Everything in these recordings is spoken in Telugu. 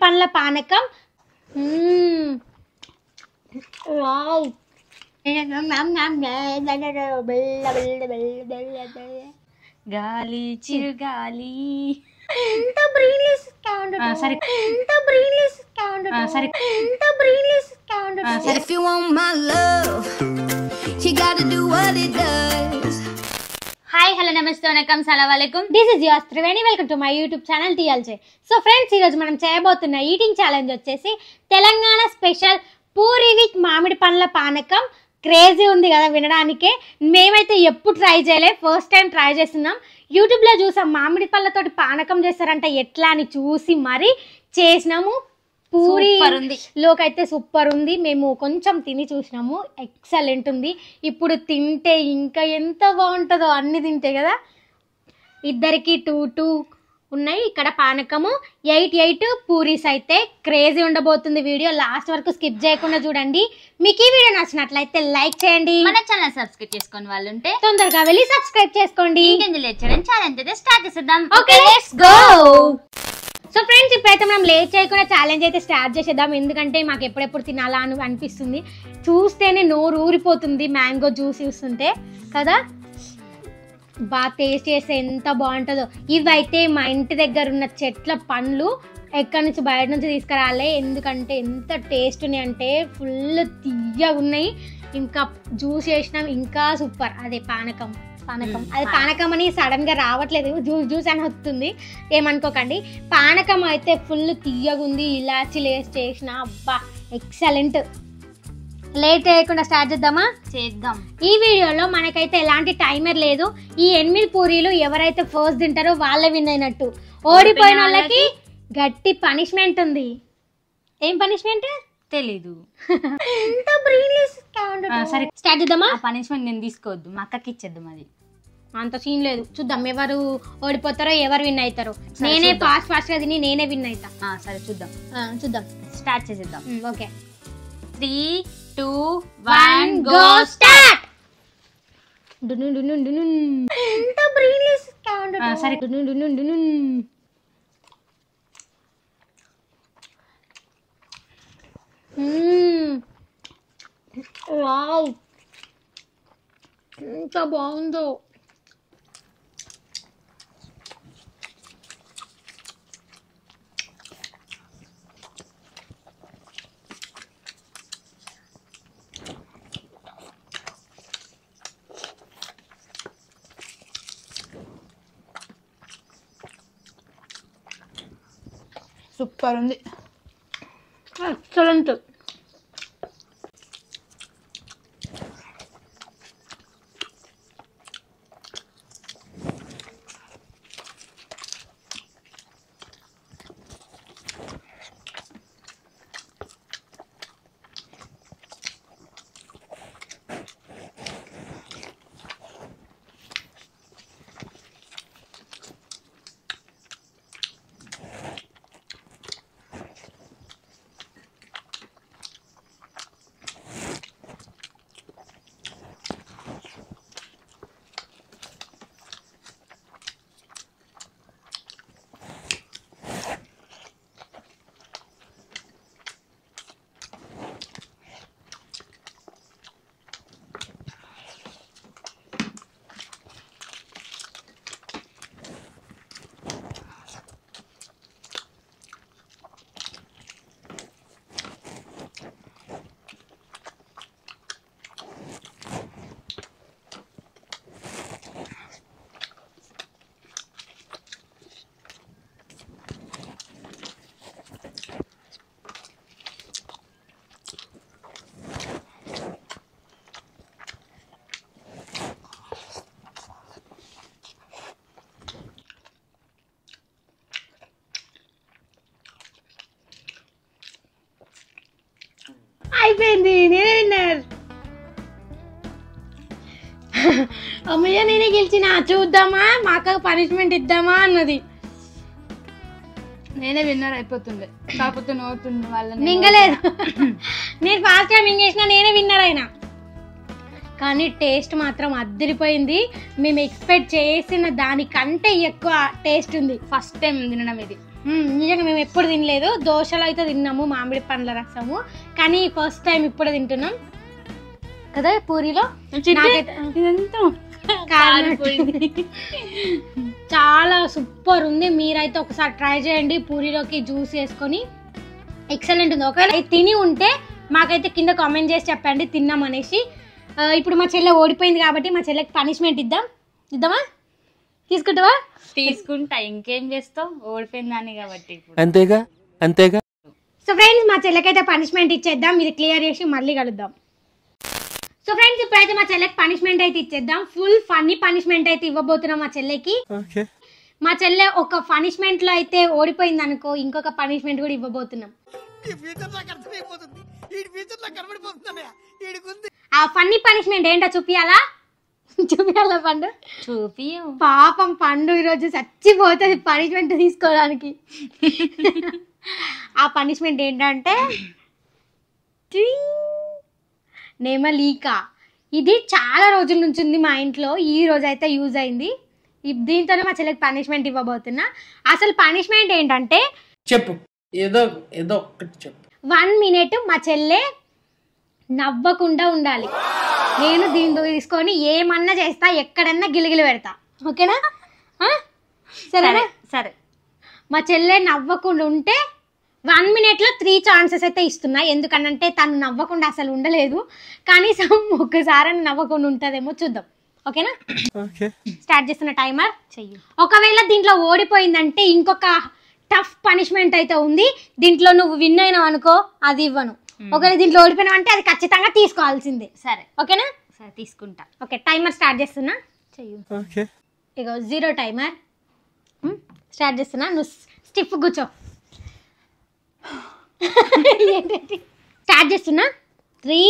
పండ్ల పానకం. వావ్ గాలి చిరుగాలి. ఎంత బ్రీన్లెస్ సౌండ్. సరే ఎంత బ్రీన్లెస్ సౌండ్. సరే ఎంత బ్రీన్లెస్ sound. If you want my love, you gotta do what it does. Hi hello నమస్తే వనకం సలాం అలైకుం. This is your Triveni. Welcome to my YouTube channel TLJ. So friends, ఈరోజు మనం చేయబోతున్న ఈటింగ్ ఛాలెంజ్ వచ్చేసి తెలంగాణ స్పెషల్ పూరి విత్ మామిడి పండ్ల పానకం. క్రేజీ ఉంది కదా వినడానికే. మేమైతే ఎప్పుడు ట్రై చేయలేదు, ఫస్ట్ టైం ట్రై చేస్తున్నాం. యూట్యూబ్లో చూసాం మామిడి పళ్ళతోటి పానకం చేస్తారంట, ఎట్లా అని చూసి మరీ చేసినాము. పూరిలోకైతే సూపర్ ఉంది. మేము కొంచెం తిని చూసినాము, ఎక్సలెంట్ ఉంది. ఇప్పుడు తింటే ఇంకా ఎంత బాగుంటుందో, అన్ని తింటే కదా. ఇద్దరికి 2 ఉన్నాయి. ఇక్కడ పానకము 8 పూరీస్. అయితే క్రేజీ ఉండబోతుంది. వీడియో లాస్ట్ వరకు స్కిప్ చేయకుండా చూడండి. మీకు ఈ వీడియో నచ్చినట్లయితే లైక్ చేయండి. మన ఛానల్ సబ్స్క్రైబ్ చేసుకొని వాళ్ళు ఉంటే తొందరగా వెళ్ళి సబ్స్క్రైబ్ చేసుకోండి. ఇంకెందుకు లేట్ చేయడం, ఛాలెంజ్ అయితే స్టార్ట్ చేసేద్దాం. Okay, let's go. So friends, ఇప్పుడైతే మనం లేట్ చేయకుండా ఛాలెంజ్ అయితే స్టార్ట్ చేసేద్దాం. ఎందుకంటే మాకు ఎప్పుడెప్పుడు తినాలా అని అనిపిస్తుంది. చూస్తేనే నోరు ఊరిపోతుంది మ్యాంగో జ్యూస్ చూస్తుంటే కదా. బాగా టేస్ట్ చేస్తే ఎంత బాగుంటుందో. ఇవైతే మా ఇంటి దగ్గర ఉన్న చెట్ల పండ్లు, ఎక్కడి నుంచి బయట నుంచి తీసుకురాలే. ఎందుకంటే ఎంత టేస్ట్ ఉన్నాయి అంటే ఫుల్ తీయగా ఉన్నాయి. ఇంకా జ్యూస్ చేసినాం, ఇంకా సూపర్. అదే పానకం. అది పానకం అని సడన్ గా రావట్లేదు, జ్యూస్ అని వస్తుంది, ఏమనుకోకండి. పానకం అయితే ఫుల్ తీయగా ఉంది. ఇలాచీలు వేసి చేసిన, అబ్బా ఎక్సలెంట్. లేట్ చేయకుండా స్టార్ట్ చేద్దాం. ఈ వీడియోలో మనకైతే ఎలాంటి టైమర్ లేదు. ఈ 8 పూరీలు ఎవరైతే ఫస్ట్ తింటారో వాళ్ళే విన్ అయినట్టు. ఓడిపోయిన వాళ్ళకి గట్టి పనిష్మెంట్ ఉంది. ఏం పనిష్మెంట్ తెలీదు. సరే స్టార్ట్ చేద్దామా. పనిష్మెంట్ నేను తీసుకోవద్దు, మా అక్కకి ఇచ్చేద్దాం. అది అంత సీన్ లేదు. చూద్దాం ఎవరు ఓడిపోతారో ఎవరు విన్ అవుతారో. నేనే ఫాస్ట్ గా తిని నేనే విన్ అవుతా. సరే చూద్దాం. స్టార్ట్ చేసేద్దాం. Okay, 3, 2, 1 go start. సరే వావ్, ఎంత బాగుందో. సూపర్ ఉంది, ఎక్సలెంట్. అయిపోయింది, నేనే విన్నర్. అమ్మయ్య, నేనే గెలిచిన. చూద్దామా, మా అక్కకు పనిష్మెంట్ ఇద్దామా అన్నది. నేనే విన్నర్ అయిపోతుండే, కాకపోతే నోతుండే వాళ్ళని మింగలేదు. నేను ఫాస్ట్ గా మింగేసిన, నేనే విన్నర్ అయినా. కానీ టేస్ట్ మాత్రం అద్దరిపోయింది. మేము ఎక్స్పెక్ట్ చేసిన దానికంటే ఎక్కువ టేస్ట్ ఉంది. ఫస్ట్ టైం తినడం ఇది. నిజంగా మేము ఎప్పుడు తినలేదు. దోశలు అయితే తిన్నాము మామిడి పండ్ల రసము, కానీ ఫస్ట్ టైం ఇప్పుడు తింటున్నాం కదా పూరిలో. ఇదంతా చాలా సూపర్ ఉంది. మీరైతే ఒకసారి ట్రై చేయండి, పూరిలోకి జ్యూస్ వేసుకొని ఎక్సలెంట్ ఉంది. ఒకవేళ తిని ఉంటే మాకైతే కింద కామెంట్ చేసి చెప్పండి తిన్నాం అనేసి. ఇప్పుడు మా చెల్లె ఓడిపోయింది కాబట్టి మా చెల్లెకి పనిష్మెంట్ ఇద్దామా? తీసుకుంటావా? తీసుకుంటా, ఇంకేం చేస్తావు, ఓడిపోయిందాన్ని కాబట్టి. అంతేగా. సో ఫ్రెండ్స్ మా చెల్లెకైతే పనిష్మెంట్ ఇచ్చేద్దాం, ఇది క్లియర్ చేసి మళ్ళీ కలుద్దాం. సో ఫ్రెండ్స్ ఇప్పుడైతే మా చెల్లెకి పనిష్మెంట్ అయితే ఇచ్చేద్దాం. ఫుల్ ఫన్నీ పనిష్మెంట్ అయితే ఇవ్వబోతున్నాం మా చెల్లెకి. మా చెల్లె ఒక పనిష్మెంట్ లో అయితే ఓడిపోయింది అనుకో, ఇంకొక పనిష్మెంట్ కూడా ఇవ్వబోతున్నాం. ఆ ఫన్నీ పనిష్మెంట్ ఏంటో చూపియాలా పండు? చూపి. పాపం పండు ఈరోజు చచ్చిపోతుంది పనిష్మెంట్ తీసుకోవడానికి. ఆ పనిష్మెంట్ ఏంటంటే నెమలీకా. ఇది చాలా రోజుల నుంచి ఉంది మా ఇంట్లో, ఈ రోజు అయితే యూజ్ అయింది. దీంతోనే మా చెల్లెకి పనిష్మెంట్ ఇవ్వబోతున్నా. అసలు పనిష్మెంట్ ఏంటంటే చెప్పు, ఏదో ఒకటి చెప్పు. 1 minute మా చెల్లె నవ్వకుండా ఉండాలి. నేను దీంతో తీసుకొని ఏమన్నా చేస్తా, ఎక్కడన్నా గిలిగిలి పెడతా. ఓకేనా? సరేనా? సరే. మా చెల్లె నవ్వకుండా ఉంటే 1 minute లో 3 chances అయితే ఇస్తున్నా. ఎందుకనంటే తను నవ్వకుండా అసలు ఉండలేదు, కనీసం ఒక్కసారి నవ్వకుండా ఉంటుందేమో చూద్దాం. ఓకేనా? స్టార్ట్ చేస్తున్న టైమర్ చెయ్యి. ఒకవేళ దీంట్లో ఓడిపోయిందంటే ఇంకొక టఫ్ పనిష్మెంట్ అయితే ఉంది. దీంట్లో నువ్వు విన్ అయినావు అనుకో అది ఇవ్వను. ఒకవేళ దీంట్లో ఓడిపోయినావు అంటే అది ఖచ్చితంగా తీసుకోవాల్సిందే. సరే. ఓకేనా? సరే తీసుకుంటా. ఓకే, టైమర్ స్టార్ట్ చేస్తున్నా. చెయ్యి. ఇగో 0 టైమర్ స్టార్ట్ చేస్తున్నా. నువ్వు స్టిఫ్ కూర్చో. స్టార్ట్ చేస్తున్నా. 3,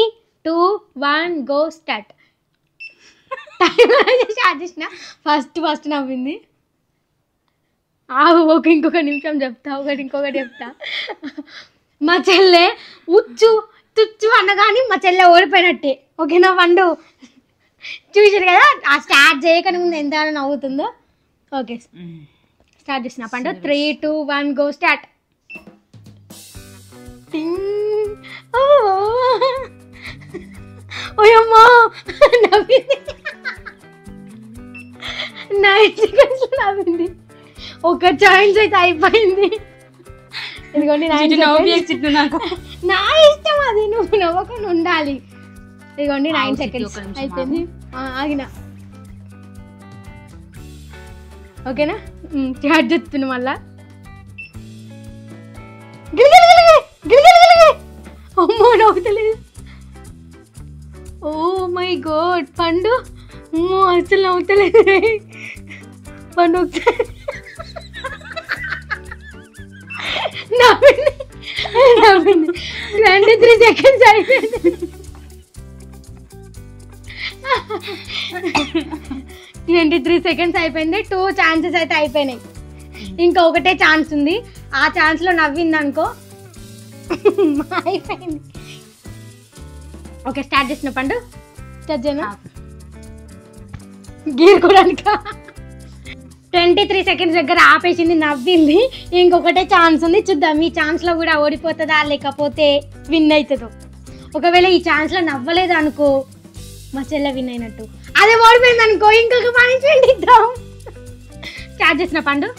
2, 1 గో స్టార్ట్. స్టార్ట్ చేసిన. ఫస్ట్ నవ్వింది. ఇంకొక నిమిషం చెప్తా, ఇంకొకటి చెప్తా. మా చెల్లె ఉచ్చు తుచ్చు అనగాని మా చెల్లె ఓడిపోయినట్టే. ఓకేనా పండు? చూసారు కదా ఆ స్టార్ట్ చేయకనే ముందు ఎంత నవ్వుతుందో. ఓకే స్టార్ట్ చేసిన పండు. 3, 2, 1 గో స్టార్ట్. ఓయమ్మా నవ్వింది. 9 seconds నవ్వింది. ఒక ఛాన్స్ అయితే అయిపోయింది. ఇదిగోండి 9 seconds. నాకు నా ఇష్టం అది, నువ్వు నవ్వకుండా ఉండాలి. ఇదిగోండి 9 seconds అయిపోయింది. ఆగిన. ఓకేనా? స్టార్ట్ చేస్తున్నా మళ్ళా. అమ్మో నవ్వుతలేదు. ఓ మై గాడ్ పండు, అమ్మో అసలు నవ్వుతలేదు పండు. ఒకసారి నవ్వింది. 23 seconds అయిపోయింది. 23 seconds అయిపోయింది. 2 chances అయితే అయిపోయినాయి. ఇంకా ఒకటే ఛాన్స్ ఉంది. ఆ ఛాన్స్ లో నవ్వింది అనుకో అయిపోయింది. ఓకే స్టార్ట్ చేసిన పండు. స్టార్ట్ చేయనా? గీరుకోవడానికి 23 seconds దగ్గర ఆపేసింది, నవ్వింది. ఇంకొకటే ఛాన్స్ ఉంది, చూద్దాం ఈ ఛాన్స్ లో కూడా ఓడిపోతుందా లేకపోతే విన్ అవుతుందో. ఒకవేళ ఈ ఛాన్స్ లో నవ్వలేదు అనుకో మా చెల్లె విన్ అయినట్టు. అదే ఓడిపోయింది అనుకో ఇంకొక పనిష్మెంట్ ఇద్దాం. స్టార్ట్ చేసిన పండు.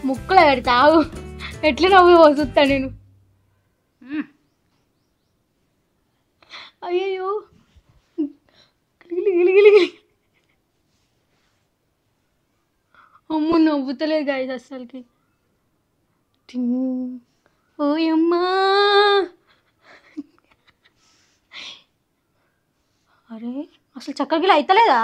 ముక్కులో పెడతావు, ఎట్లా నవ్వు చూస్తా నేను. అయ్యో అమ్మ నవ్వుతలేదు గాయస్ అస్సలకి. ఓయమ్మా అరే అసలు చక్కగిలా అయితలేదా?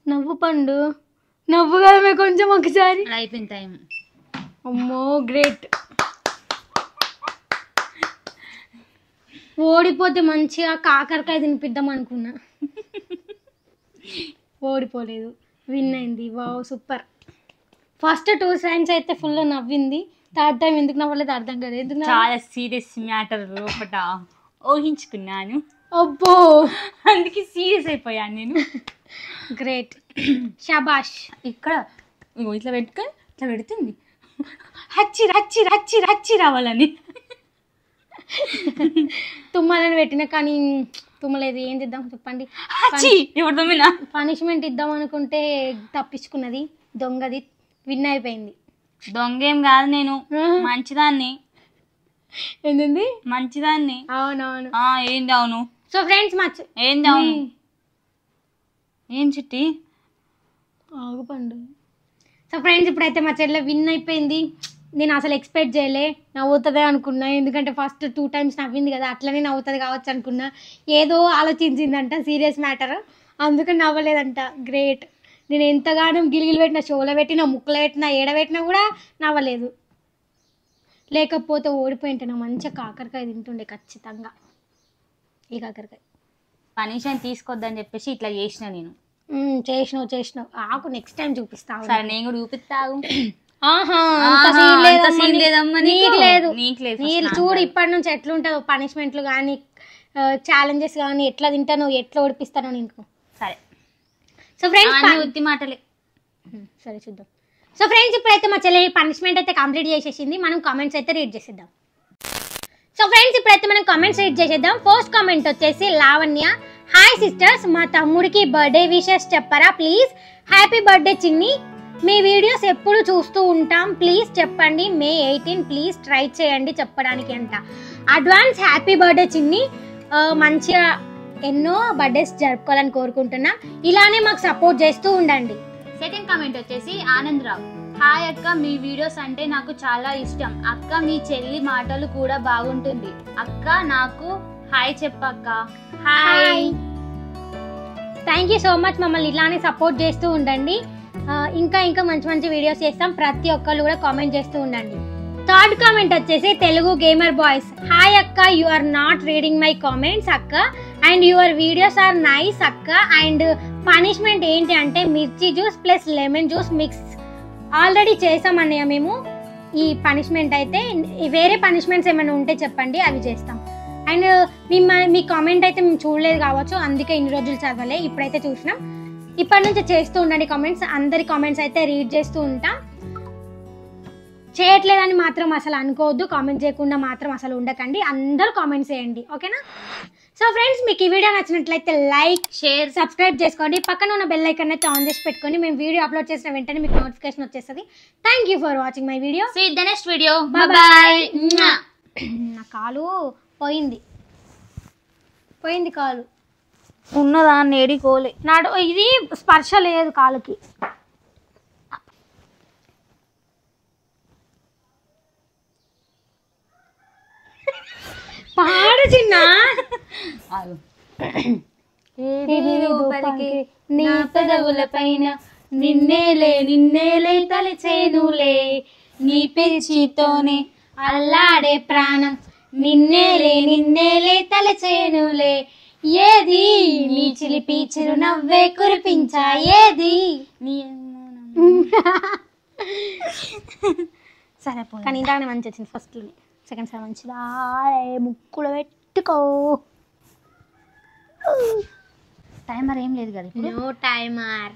నవ్వు పండు, నవ్వు కదా కొంచెం ఒకసారి. అయిపోయింది టైం. అమ్మో గ్రేట్. ఓడిపోతే మంచిగా కాకరకాయ తినిపిద్దాం అనుకున్నా, ఓడిపోలేదు, విన్ అయింది. Wow super. ఫస్ట్ 2 seconds అయితే ఫుల్ నవ్వింది, థర్డ్ టైం ఎందుకు నవ్వలేదు అర్థం కాదు. ఎందుకు చాలా సీరియస్ మ్యాటర్ లోపట ఊహించుకున్నాను, అబ్బో అందుకే సీరియస్ అయిపోయాను నేను. గ్రేట్, షాబాష్. ఇక్కడ ఇట్లా పెట్టుకొని ఇట్లా పెడుతుంది, హచ్చి హచ్చి హచ్చి హచ్చి రావాలని. తుమ్మాలని పెట్టిన కానీ తుమ్మలేదు. ఏం చేద్దాం చెప్పండి. పనిష్మెంట్ ఇద్దాం అనుకుంటే తప్పించుకున్నది, దొంగది విన్ అయిపోయింది. దొంగేం కాదు, నేను మంచిదాన్ని. ఏంది మంచిదాన్ని? అవునవును. ఏంది అవును? సో ఫ్రెండ్స్ ఏంది అవును? ఏం చిట్టి ఆగుపండు. సో ఫ్రెండ్స్ ఇప్పుడైతే మా చెల్లె విన్ అయిపోయింది. నేను అసలు ఎక్స్పెక్ట్ చేయలే నవ్వుతుందే అనుకున్నా, ఎందుకంటే ఫస్ట్ 2 times నవ్వింది కదా, అట్లనే నవ్వుతుంది కావచ్చు అనుకున్నా. ఏదో ఆలోచించిందంట, సీరియస్ మ్యాటర్, అందుకని నవ్వలేదంట. గ్రేట్. నేను ఎంతగానో గిలిగిలి పెట్టినా, షోలో పెట్టినా, ముక్కలు పెట్టినా, ఏడబెట్టినా కూడా నవ్వలేదు. లేకపోతే ఓడిపోయింటే నా మంచిగా కాకరకాయ తింటుండే ఖచ్చితంగా. ఈ కాకరకాయ పనిష్మెంట్ తీసుకోవద్దని చెప్పేసి ఇట్లా చేసిన నేను. చేసినావు ఆకు, నెక్స్ట్ టైం చూపిస్తావు. సరే నేను కూడా చూపిస్తావు. చూడు ఇప్పటి నుంచి ఎట్లుంటుందో పనిష్మెంట్లు కానీ ఛాలెంజెస్ కానీ, ఎట్లా తింటానో ఎట్లా ఓడిపిస్తానో నీకు. సరే. సో ఫ్రెండ్స్ ఉత్తి మాటలే. సరే చూద్దాం. సో ఫ్రెండ్స్ ఇప్పుడైతే మా చెల్లి పనిష్మెంట్ అయితే కంప్లీట్ చేసేసింది. మనం కామెంట్స్ అయితే రీడ్ చేసేద్దాం. సో ఫ్రెండ్స్ ఇప్పుడైతే మనం కామెంట్స్ రీడ్ చేసేద్దాం. ఫస్ట్ కామెంట్ వచ్చేసి లావణ్య, హాయ్ సిస్టర్స్, మా తమ్ముడికి బర్త్డే విషెస్ చెప్పరా ప్లీజ్. హ్యాపీ బర్త్డే చిన్ని, మీ వీడియోస్ ఎప్పుడు చూస్తూ ఉంటాం, ప్లీజ్ చెప్పండి. May 18 ప్లీజ్ ట్రై చేయండి చెప్పడానికి అంట. అడ్వాన్స్ హ్యాపీ బర్త్డే చిన్ని, మంచిగా ఎన్నో బర్త్డేస్ జరుపుకోవాలని కోరుకుంటున్నా. ఇలానే మాకు సపోర్ట్ చేస్తూ ఉండండి. సెకండ్ కామెంట్ వచ్చేసి ఆనందరావు, హాయ్ అక్క, మీ వీడియోస్ అంటే నాకు చాలా ఇష్టం అక్క, మీ చెల్లి మాటలు కూడా బాగుంటుంది అక్క, నాకు హాయ్ చెప్పక్క. Hi. Thank you so much. మమ్మల్ని ఇలానే సపోర్ట్ చేస్తూ ఉండండి. ఇంకా ఇంకా మంచి మంచి వీడియోస్ చేస్తాం. ప్రతి ఒక్కళ్ళు కూడా కామెంట్ చేస్తూ ఉండండి. థర్డ్ కామెంట్ వచ్చేసి తెలుగు గేమర్ బాయ్స్, హాయ్ అక్క, you are not reading my comments అక్క, and your videos are nice అక్క, అండ్ పనిష్మెంట్ ఏంటి అంటే మిర్చి juice plus lemon juice mix already చేసామన్నయ్య మేము. ఈ పనిష్మెంట్ అయితే వేరే పనిష్మెంట్స్ ఏమైనా ఉంటే చెప్పండి, అవి చేస్తాం. అండ్ మీ కామెంట్ అయితే మేము చూడలేదు కావచ్చు, అందుకే ఇన్ని రోజులు చదవలే, ఇప్పుడైతే చూసినాం. ఇప్పటి నుంచి చేస్తూ ఉండండి కామెంట్స్. అందరి కామెంట్స్ అయితే రీడ్ చేస్తూ ఉంటాం. చేయట్లేదని మాత్రం అసలు అనుకోవద్దు, కామెంట్ చేయకుండా మాత్రం అసలు ఉండకండి, అందరూ కామెంట్స్ చేయండి, ఓకేనా. సో ఫ్రెండ్స్ మీకు ఈ వీడియో నచ్చినట్లయితే లైక్, షేర్, సబ్స్క్రైబ్ చేసుకోండి. పక్కన ఉన్న బెల్ ఐకాన్ అయితే ఆన్ చేసి పెట్టుకోండి. మేము వీడియో అప్లోడ్ చేసిన వెంటనే మీకు నోటిఫికేషన్ వచ్చేస్తుంది. Thank you for watching my video. See the next video. Bye. నా కాలు పోయింది కాలు ఉన్నదా నేడికోలే నాడు, ఇది స్పర్శ లేదు కాలుకి. పాడు చిన్న నీ పెదవుల పైన నిన్నేలే తలచేనులే, నీ పెంచితోనే అల్లాడే ప్రాణం నిన్నేలే తలచేనులే, ఏది నీ చిలిపి చిరునవ్వే కురిపించా, ఏది నీ సరే కానీ ఇలానే మంచి వచ్చింది. ఫస్ట్ సెకండ్ సార్ మంచిదా, ముక్కులో పెట్టుకో. టైమర్ ఏం లేదు కదా, నో టైమర్,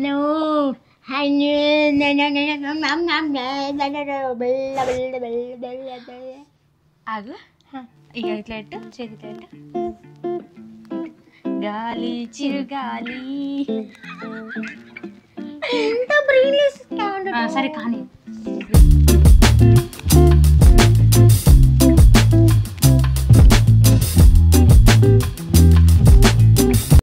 నో. ఆగు, ఇక ఇట్లా ఎట్టు, చేతి ఎట్టు, గాలి చిరుగాలి. ఎంత బ్రీలెస్. సరే కానీ